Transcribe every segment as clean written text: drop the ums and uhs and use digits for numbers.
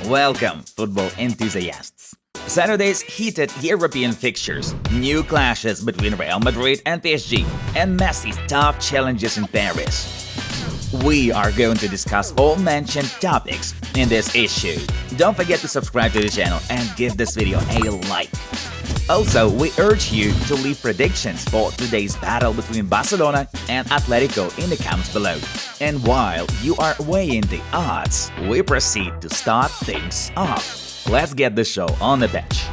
Welcome, football enthusiasts. Saturday's heated European fixtures, new clashes between Real Madrid and PSG, and Messi's tough challenges in Paris. We are going to discuss all mentioned topics in this issue. Don't forget to subscribe to the channel and give this video a like. Also, we urge you to leave predictions for today's battle between Barcelona and Atletico in the comments below. And while you are weighing the odds, we proceed to start things off. Let's get the show on the pitch.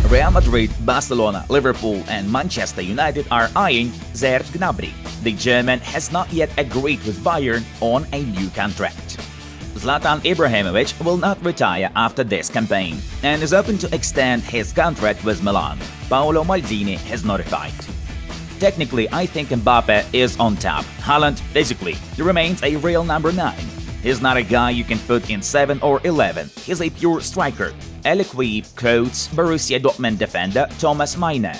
Real Madrid, Barcelona, Liverpool and Manchester United are eyeing Serge Gnabry. The German has not yet agreed with Bayern on a new contract. Zlatan Ibrahimovic will not retire after this campaign and is open to extend his contract with Milan, Paolo Maldini has notified. Technically, I think Mbappe is on top. Haaland physically remains a real number 9. He's not a guy you can put in 7 or 11. He's a pure striker. El-Equipe quotes Borussia Dortmund defender Thomas Meiner.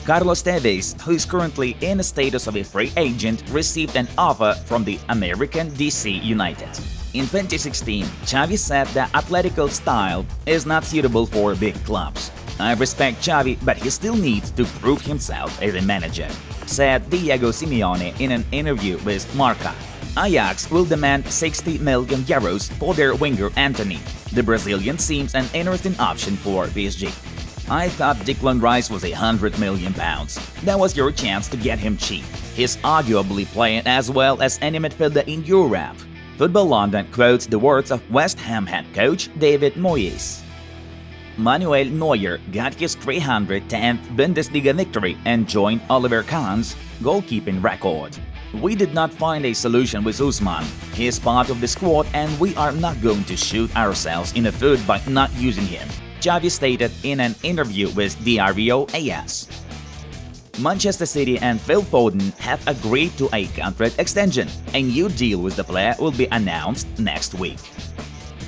Carlos Tevez, who is currently in the status of a free agent, received an offer from the American DC United. In 2016, Xavi said that Atletico's style is not suitable for big clubs. I respect Xavi, but he still needs to prove himself as a manager, said Diego Simeone in an interview with Marca. Ajax will demand 60 million euros for their winger Anthony. The Brazilian seems an interesting option for PSG. I thought Declan Rice was £100 million. That was your chance to get him cheap. He's arguably playing as well as any midfielder in Europe. Football London quotes the words of West Ham head coach David Moyes. Manuel Neuer got his 310th Bundesliga victory and joined Oliver Kahn's goalkeeping record. We did not find a solution with Usman. He is part of the squad and we are not going to shoot ourselves in the foot by not using him, Xavi stated in an interview with Diario AS. Manchester City and Phil Foden have agreed to a contract extension. A new deal with the player will be announced next week.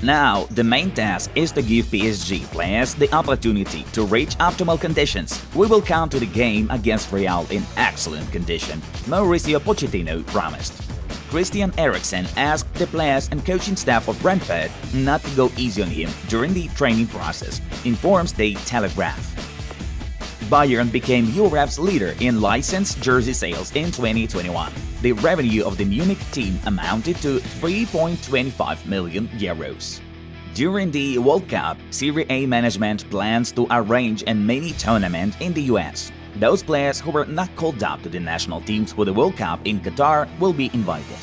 Now, the main task is to give PSG players the opportunity to reach optimal conditions. We will come to the game against Real in excellent condition, Mauricio Pochettino promised. Christian Eriksen asked the players and coaching staff of Brentford not to go easy on him during the training process, informs the Telegraph. Bayern became Europe's leader in licensed jersey sales in 2021. The revenue of the Munich team amounted to 3.25 million euros. During the World Cup, Serie A management plans to arrange a mini tournament in the US. Those players who were not called up to the national teams for the World Cup in Qatar will be invited.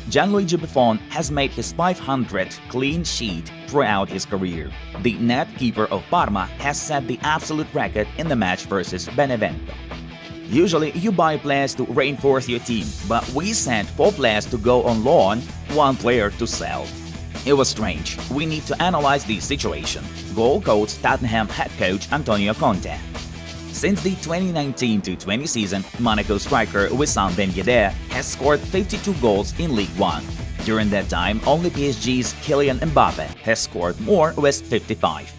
Gianluigi Buffon has made his 500th clean sheet throughout his career. The net keeper of Parma has set the absolute record in the match versus Benevento. Usually, you buy players to reinforce your team, but we sent 4 players to go on loan, 1 player to sell. It was strange. We need to analyze the situation, goal quotes Tottenham head coach Antonio Conte. Since the 2019-20 season, Monaco striker Wissam Ben Yedder has scored 52 goals in League One. During that time, only PSG's Kylian Mbappe has scored more with 55.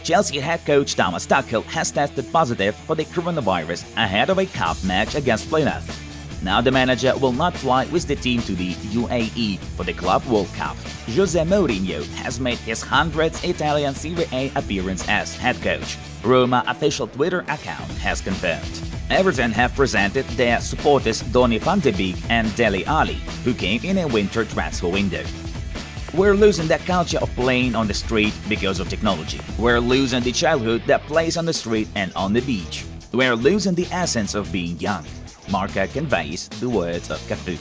Chelsea head coach Thomas Tuchel has tested positive for the coronavirus ahead of a cup match against Plymouth. Now the manager will not fly with the team to the UAE for the Club World Cup. Jose Mourinho has made his 100th Italian Serie A appearance as head coach. Roma official Twitter account has confirmed. Everton have presented their supporters Donny van de Beek and Dele Alli, who came in a winter transfer window. We're losing that culture of playing on the street because of technology. We're losing the childhood that plays on the street and on the beach. We're losing the essence of being young. Marca conveys the words of Cafu.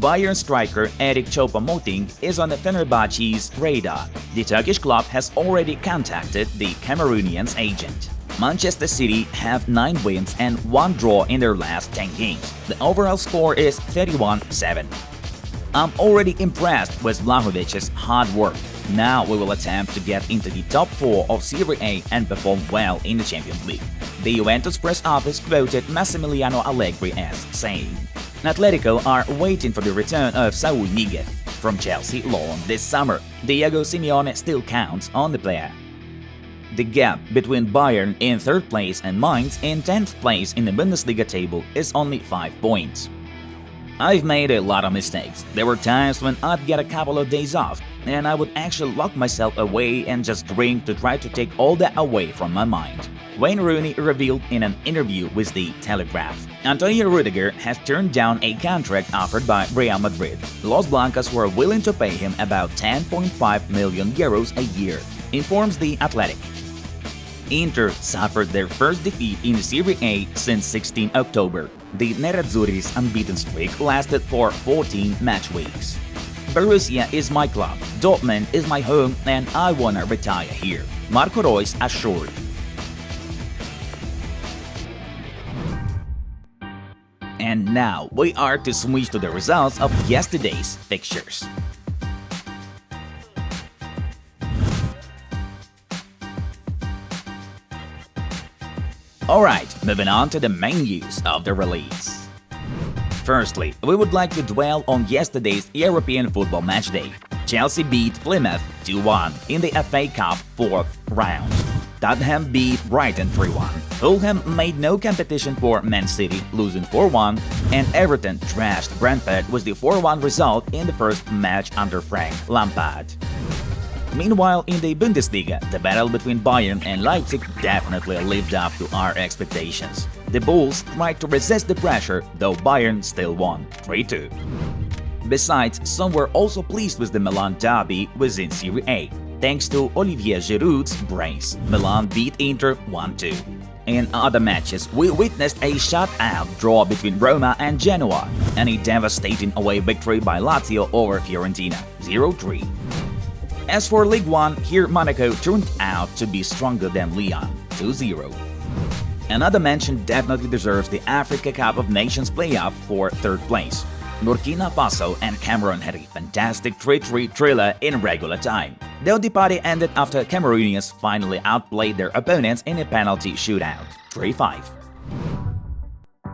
Bayern striker Eric Choupo-Moting is on the Fenerbahce's radar. The Turkish club has already contacted the Cameroonian's agent. Manchester City have 9 wins and 1 draw in their last 10 games. The overall score is 31-7. I'm already impressed with Vlahovic's hard work. Now we will attempt to get into the top 4 of Serie A and perform well in the Champions League. The Juventus press office quoted Massimiliano Allegri as saying, Atletico are waiting for the return of Saul Niguez from Chelsea loan this summer. Diego Simeone still counts on the player. The gap between Bayern in 3rd place and Mainz in 10th place in the Bundesliga table is only 5 points. I've made a lot of mistakes. There were times when I'd get a couple of days off, and I would actually lock myself away and just drink to try to take all that away from my mind. Wayne Rooney revealed in an interview with The Telegraph. Antonio Rudiger has turned down a contract offered by Real Madrid. Los Blancos were willing to pay him about 10.5 million euros a year, informs The Athletic. Inter suffered their first defeat in Serie A since 16 October. The Nerazzurri's unbeaten streak lasted for 14 match weeks. Borussia is my club, Dortmund is my home, and I wanna retire here, Marco Reus assured. And now we are to switch to the results of yesterday's fixtures. Alright, moving on to the main news of the release. Firstly, we would like to dwell on yesterday's European football matchday. Chelsea beat Plymouth 2-1 in the FA Cup 4th round. Tottenham beat Brighton 3-1. Fulham made no competition for Man City, losing 4-1, and Everton trashed Brentford with the 4-1 result in the first match under Frank Lampard. Meanwhile, in the Bundesliga, the battle between Bayern and Leipzig definitely lived up to our expectations. The Bulls tried to resist the pressure, though Bayern still won 3-2. Besides, some were also pleased with the Milan derby within Serie A. Thanks to Olivier Giroud's brace, Milan beat Inter 1-2. In other matches, we witnessed a shutout draw between Roma and Genoa, and a devastating away victory by Lazio over Fiorentina 0-3. As for Ligue 1, here Monaco turned out to be stronger than Lyon 2-0. Another mention definitely deserves the Africa Cup of Nations playoff for third place. Burkina Faso and Cameroon had a fantastic 3-3 thriller in regular time, though the party ended after Cameroonians finally outplayed their opponents in a penalty shootout 3-5.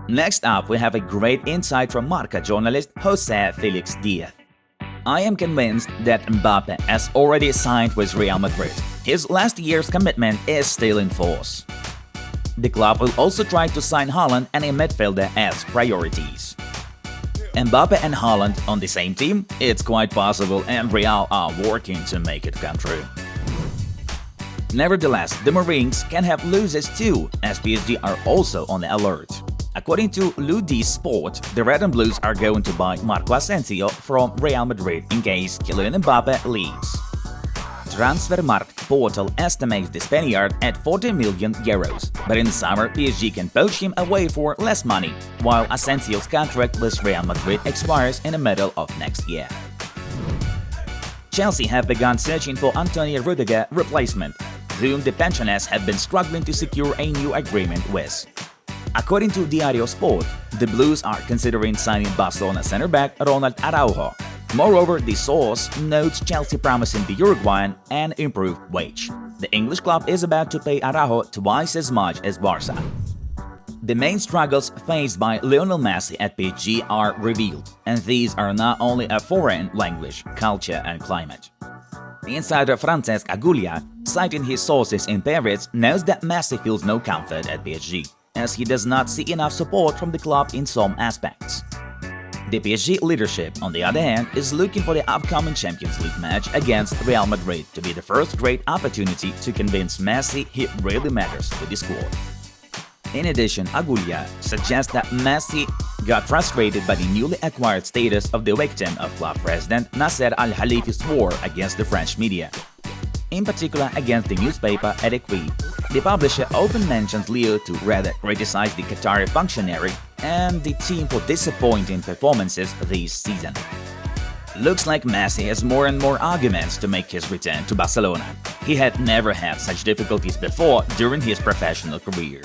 Next up, we have a great insight from Marca journalist José Felix Diaz. I am convinced that Mbappe has already signed with Real Madrid. His last year's commitment is still in force. The club will also try to sign Haaland and a midfielder as priorities. Mbappe and Haaland on the same team? It's quite possible, and Real are working to make it come true. Nevertheless, the Marines can have losers too, as PSG are also on the alert. According to Ludi Sport, the Red and Blues are going to buy Marco Asensio from Real Madrid in case Kylian Mbappe leaves. Transfermarkt portal estimates the Spaniard at 40 million euros, but in the summer PSG can poach him away for less money, while Asensio's contract with Real Madrid expires in the middle of next year. Chelsea have begun searching for Antonio Rudiger replacement, whom the pensioners have been struggling to secure a new agreement with. According to Diario Sport, the Blues are considering signing Barcelona center-back Ronald Araujo. Moreover, the source notes Chelsea promising the Uruguayan an improved wage. The English club is about to pay Araujo twice as much as Barca. The main struggles faced by Lionel Messi at PSG are revealed, and these are not only a foreign language, culture and climate. Insider Francesc Aguilar, citing his sources in Paris, knows that Messi feels no comfort at PSG, as he does not see enough support from the club in some aspects. The PSG leadership, on the other hand, is looking for the upcoming Champions League match against Real Madrid to be the first great opportunity to convince Messi he really matters to the squad. In addition, Aguilar suggests that Messi got frustrated by the newly acquired status of the victim of club president Nasser Al-KhelaIfi's war against the French media, in particular against the newspaper Edequi. The publisher often mentions Leo to rather criticize the Qatari functionary and the team for disappointing performances this season. Looks like Messi has more and more arguments to make his return to Barcelona. He had never had such difficulties before during his professional career.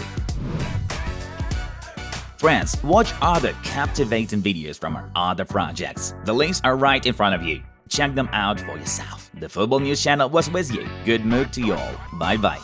Friends, watch other captivating videos from our other projects. The links are right in front of you. Check them out for yourself. The Football News Channel was with you. Good mood to you all. Bye-bye.